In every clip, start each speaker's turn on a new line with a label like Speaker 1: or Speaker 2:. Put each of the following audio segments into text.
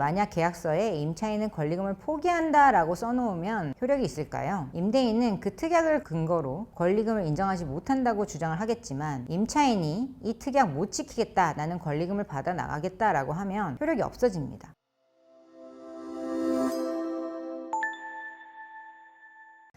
Speaker 1: 만약 계약서에 임차인은 권리금을 포기한다 라고 써놓으면 효력이 있을까요? 임대인은 그 특약을 근거로 권리금을 인정하지 못한다고 주장을 하겠지만 임차인이 이 특약 못 지키겠다, 나는 권리금을 받아 나가겠다 라고 하면 효력이 없어집니다.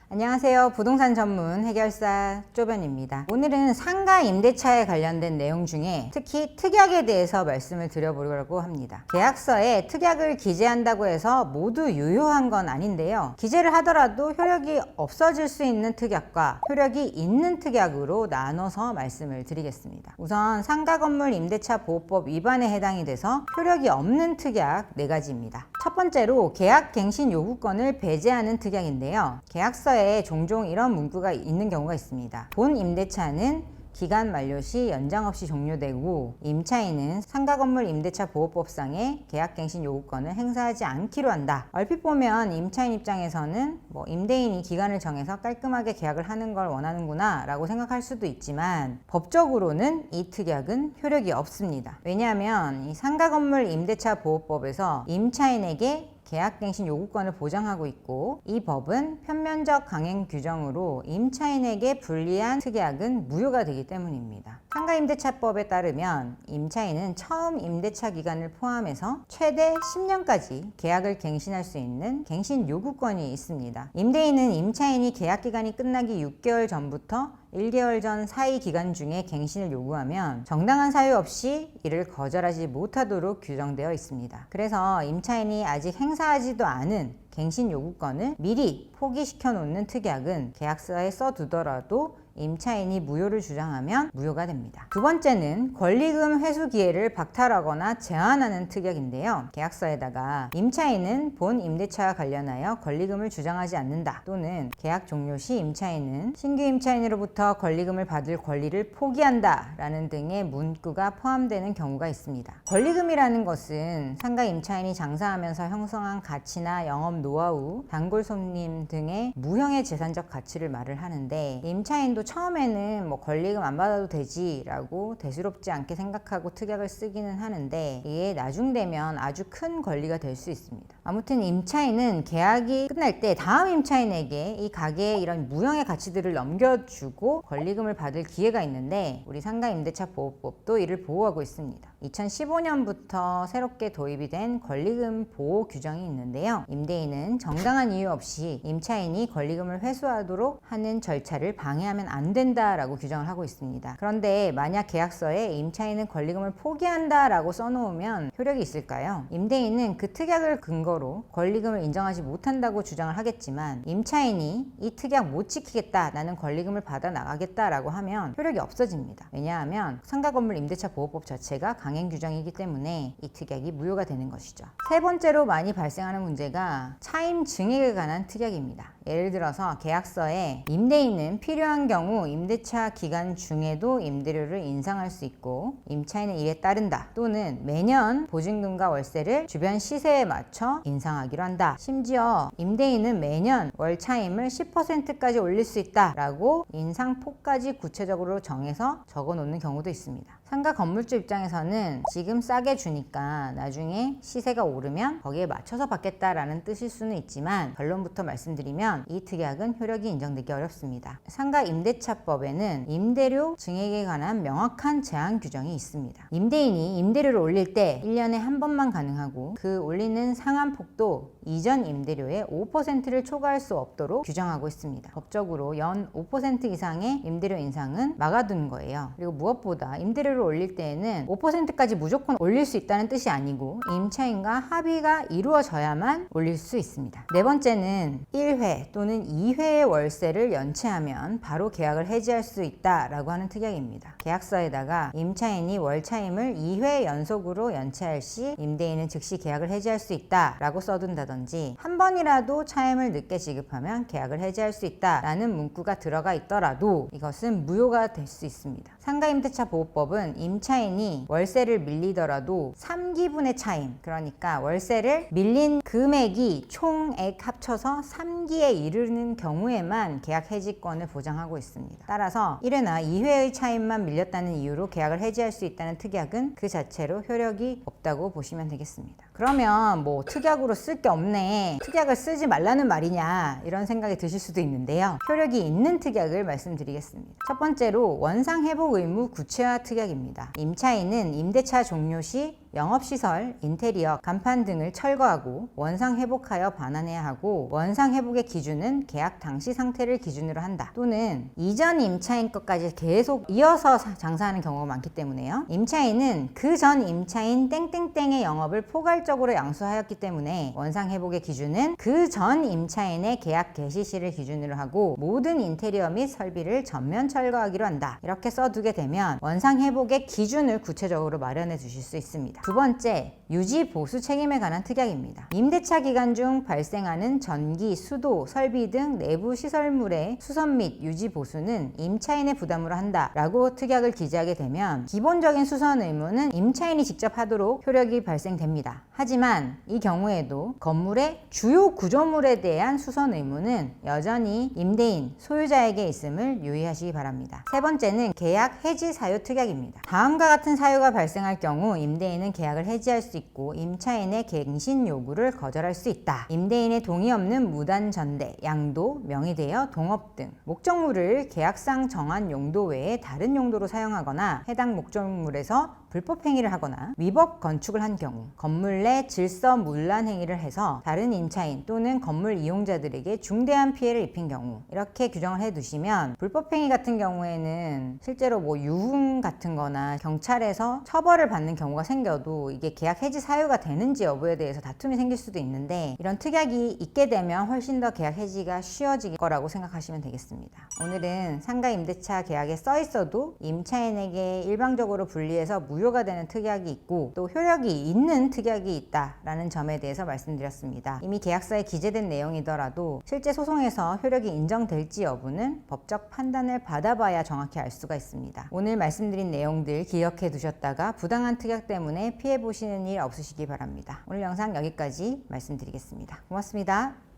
Speaker 1: 안녕하세요. 부동산 전문 해결사 쪼변입니다. 오늘은 상가 임대차에 관련된 내용 중에 특히 특약에 대해서 말씀을 드려보려고 합니다. 계약서에 특약을 기재한다고 해서 모두 유효한 건 아닌데요. 기재를 하더라도 효력이 없어질 수 있는 특약과 효력이 있는 특약으로 나눠서 말씀을 드리겠습니다. 우선 상가건물 임대차 보호법 위반에 해당이 돼서 효력이 없는 특약 4가지입니다. 첫 번째로 계약갱신 요구권을 배제하는 특약인데요. 계약서에 종종 이런 문구가 있는 경우가 있습니다. 본 임대차는 기간 만료 시 연장 없이 종료되고 임차인은 상가건물 임대차 보호법상의 계약갱신 요구권을 행사하지 않기로 한다. 얼핏 보면 임차인 입장에서는 임대인이 기간을 정해서 깔끔하게 계약을 하는 걸 원하는구나 라고 생각할 수도 있지만 법적으로는 이 특약은 효력이 없습니다. 왜냐하면 이 상가건물 임대차 보호법에서 임차인에게 계약갱신 요구권을 보장하고 있고 이 법은 편면적 강행 규정으로 임차인에게 불리한 특약은 무효가 되기 때문입니다. 상가임대차법에 따르면 임차인은 처음 임대차 기간을 포함해서 최대 10년까지 계약을 갱신할 수 있는 갱신 요구권이 있습니다. 임대인은 임차인이 계약 기간이 끝나기 6개월 전부터 1개월 전 사이 기간 중에 갱신을 요구하면 정당한 사유 없이 이를 거절하지 못하도록 규정되어 있습니다. 그래서 임차인이 아직 행사하지도 않은 갱신 요구권을 미리 포기시켜 놓는 특약은 계약서에 써두더라도 임차인이 무효를 주장하면 무효가 됩니다. 두 번째는 권리금 회수 기회를 박탈하거나 제한하는 특약인데요. 계약서에다가 임차인은 본 임대차와 관련하여 권리금을 주장하지 않는다, 또는 계약 종료 시 임차인은 신규 임차인으로부터 권리금을 받을 권리를 포기한다 라는 등의 문구가 포함되는 경우가 있습니다. 권리금이라는 것은 상가 임차인이 장사하면서 형성한 가치나 영업 노하우, 단골 손님 등의 무형의 재산적 가치를 말을 하는데, 임차인도 처음에는 권리금 안 받아도 되지 라고 대수롭지 않게 생각하고 특약을 쓰기는 하는데 이게 나중 되면 아주 큰 권리가 될 수 있습니다. 아무튼 임차인은 계약이 끝날 때 다음 임차인에게 이 가게의 이런 무형의 가치들을 넘겨주고 권리금을 받을 기회가 있는데 우리 상가임대차보호법도 이를 보호하고 있습니다. 2015년부터 새롭게 도입이 된 권리금 보호 규정이 있는데요. 임대인은 정당한 이유 없이 임차인이 권리금을 회수하도록 하는 절차를 방해하면 안 된다라고 규정을 하고 있습니다. 그런데 만약 계약서에 임차인은 권리금을 포기한다 라고 써놓으면 효력이 있을까요? 임대인은 그 특약을 근거로 권리금을 인정하지 못한다고 주장을 하겠지만 임차인이 이 특약 못 지키겠다, 나는 권리금을 받아 나가겠다 라고 하면 효력이 없어집니다. 왜냐하면 상가건물 임대차 보호법 자체가 강행 규정이기 때문에 이 특약이 무효가 되는 것이죠. 세 번째로 많이 발생하는 문제가 차임 증액에 관한 특약입니다. 예를 들어서 계약서에 임대인은 필요한 경우 임대차 기간 중에도 임대료를 인상할 수 있고 임차인은 이에 따른다, 또는 매년 보증금과 월세를 주변 시세에 맞춰 인상하기로 한다, 심지어 임대인은 매년 월 차임을 10%까지 올릴 수 있다 라고 인상폭까지 구체적으로 정해서 적어 놓는 경우도 있습니다. 상가 건물주 입장에서는 지금 싸게 주니까 나중에 시세가 오르면 거기에 맞춰서 받겠다라는 뜻일 수는 있지만 결론부터 말씀드리면 이 특약은 효력이 인정되기 어렵습니다. 상가 임대차법에는 임대료 증액에 관한 명확한 제한 규정이 있습니다. 임대인이 임대료를 올릴 때 1년에 한 번만 가능하고 그 올리는 상한폭도 이전 임대료의 5%를 초과할 수 없도록 규정하고 있습니다. 법적으로 연 5% 이상의 임대료 인상은 막아둔 거예요. 그리고 무엇보다 임대료를 올릴 때에는 5%까지 무조건 올릴 수 있다는 뜻이 아니고 임차인과 합의가 이루어져야만 올릴 수 있습니다. 네 번째는 1회 또는 2회의 월세를 연체하면 바로 계약을 해지할 수 있다라고 하는 특약입니다. 계약서에다가 임차인이 월차임을 2회 연속으로 연체할 시 임대인은 즉시 계약을 해지할 수 있다라고 써둔다든지 한 번이라도 차임을 늦게 지급하면 계약을 해지할 수 있다라는 문구가 들어가 있더라도 이것은 무효가 될 수 있습니다. 상가임대차 보호법은 임차인이 월세를 밀리더라도 3기분의 차임, 그러니까 월세를 밀린 금액이 총액 합쳐서 3기에 이르는 경우에만 계약 해지권을 보장하고 있습니다. 따라서 1회나 2회의 차임만 밀렸다는 이유로 계약을 해지할 수 있다는 특약은 그 자체로 효력이 없다고 보시면 되겠습니다. 그러면 뭐 특약으로 쓸 게 없네, 특약을 쓰지 말라는 말이냐, 이런 생각이 드실 수도 있는데요. 효력이 있는 특약을 말씀드리겠습니다. 첫 번째로 원상회복 의무 구체화 특약입니다. 임차인은 임대차 종료 시 영업시설, 인테리어, 간판 등을 철거하고 원상회복하여 반환해야 하고, 원상회복의 기준은 계약 당시 상태를 기준으로 한다. 또는 이전 임차인 것까지 계속 이어서 장사하는 경우가 많기 때문에요. 임차인은 그 전 임차인 땡땡땡의 영업을 포괄적으로 양수하였기 때문에 원상회복의 기준은 그 전 임차인의 계약 개시 시를 기준으로 하고, 모든 인테리어 및 설비를 전면 철거하기로 한다. 이렇게 써두게 되면 원상회복의 기준을 구체적으로 마련해 주실 수 있습니다. 두 번째, 유지 보수 책임에 관한 특약입니다. 임대차 기간 중 발생하는 전기, 수도, 설비 등 내부 시설물의 수선 및 유지 보수는 임차인의 부담으로 한다라고 특약을 기재하게 되면, 기본적인 수선 의무는 임차인이 직접 하도록 효력이 발생됩니다. 하지만 이 경우에도 건물의 주요 구조물에 대한 수선 의무는 여전히 임대인, 소유자에게 있음을 유의하시기 바랍니다. 세 번째는 계약 해지 사유 특약입니다. 다음과 같은 사유가 발생할 경우 임대인은 계약을 해지할 수 있고 임차인의 갱신 요구를 거절할 수 있다. 임대인의 동의 없는 무단 전대, 양도, 명의대여, 동업 등 목적물을 계약상 정한 용도 외에 다른 용도로 사용하거나 해당 목적물에서 불법 행위를 하거나 위법 건축을 한 경우, 건물 내 질서 문란 행위를 해서 다른 임차인 또는 건물 이용자들에게 중대한 피해를 입힌 경우, 이렇게 규정을 해두시면 불법 행위 같은 경우에는 실제로 뭐 유흥 같은 거나 경찰에서 처벌을 받는 경우가 생겨도 이게 계약 해지 사유가 되는지 여부에 대해서 다툼이 생길 수도 있는데, 이런 특약이 있게 되면 훨씬 더 계약 해지가 쉬워질 거라고 생각하시면 되겠습니다. 오늘은 상가 임대차 계약에 써 있어도 임차인에게 일방적으로 분리해서 무효가 되는 특약이 있고, 또 효력이 있는 특약이 있다라는 점에 대해서 말씀드렸습니다. 이미 계약서에 기재된 내용이더라도 실제 소송에서 효력이 인정될지 여부는 법적 판단을 받아봐야 정확히 알 수가 있습니다. 오늘 말씀드린 내용들 기억해 두셨다가 부당한 특약 때문에 피해 보시는 일 없으시기 바랍니다. 오늘 영상 여기까지 말씀드리겠습니다. 고맙습니다.